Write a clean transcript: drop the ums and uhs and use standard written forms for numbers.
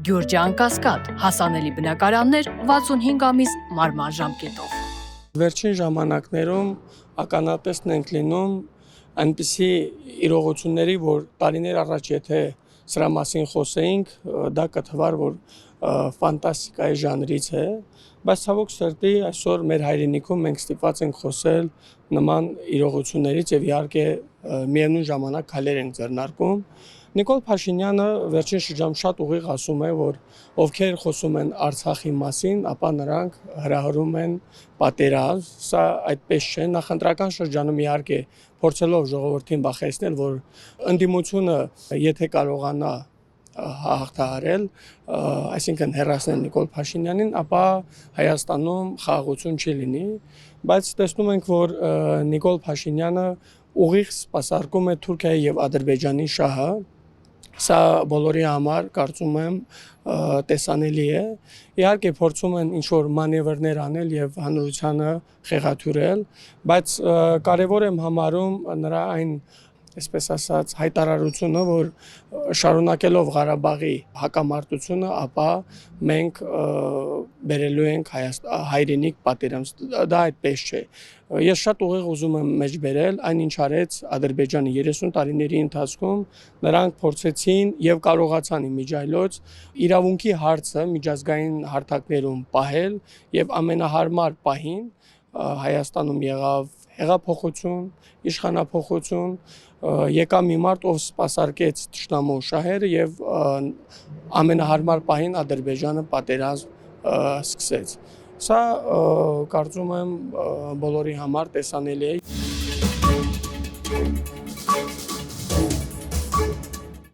Գյուրջան Կասկադ, հասանելի բնակարաններ 65 ամիս մարման ժամկետով։ Վերջին ժամանակներում ականատեսն ենք լինում այնպիսի իրողությունների, որ տարիներ առաջ եթե սրա մասին խոսեինք, դա կթվար, որ ֆանտաստիկայի ժանրից է, բայց ցավոք սրտի այսօր մեր հայրենիքում մենք ստիպված ենք խոսել նման իրողություններից եւ իհարկե միևնույն ժամանակ քայլեր ենք ձեռնարկում։ Նիկոլ Փաշինյանը վերջին շրջանում շատ ուղիղ ասում է, որ ովքեր խոսում են Արցախի մասին, ապա նրանք հրահրում են պատերազմ, սա այդպես չէ, նախընտրական շրջանում իհարկե փորձելով ժողովրդին վախեցնել, որ ընդդիմությունը եթե կարողանա հաղթահարել, այսինքն հեռացնել Նիկոլ Փաշինյանին, ապա Հայաստանում խաղաղություն չի լինի, բայց տեսնում ենք, որ Նիկոլ Փաշինյանը ուղիղ սպասարկում է Թուրքիայի եւ Ադրբեջանի շահը, սա բոլորի համար կարծում եմ տեսանելի է, իհարկե փորձում են ինչ-որ մանևրներ անել եւ հանրությանը խեղաթյուրել, բայց կարեւոր եմ համարում նրա այն այսպես ասած հայտարարությունը, որ շարունակելով Ղարաբաղի հակամարտությունը, ապա մենք բերելու ենք հայրենիք պատերազմ, դա այդպես չէ։ Ես շատ ուղիղ ուզում եմ մեջբերել այն ինչ արեց Ադրբեջանը 30 տարիների ընթացքում, նրանք փորձեցին եւ կարողացան իմիջիայլոց իրավունքի հարցը միջազգային հարթակներում պահել եւ ամենահարմար պահին Հայաստանում եղավ հեղափոխություն, իշխանափոխություն, եկավ մի մարդ, ով սպասարկեց թշնամու շահերը եւ ամենահարմար պահին Ադրբեջանը պատերազմ սկսեց։ Սա կարծում եմ բոլորի համար տեսանելի է։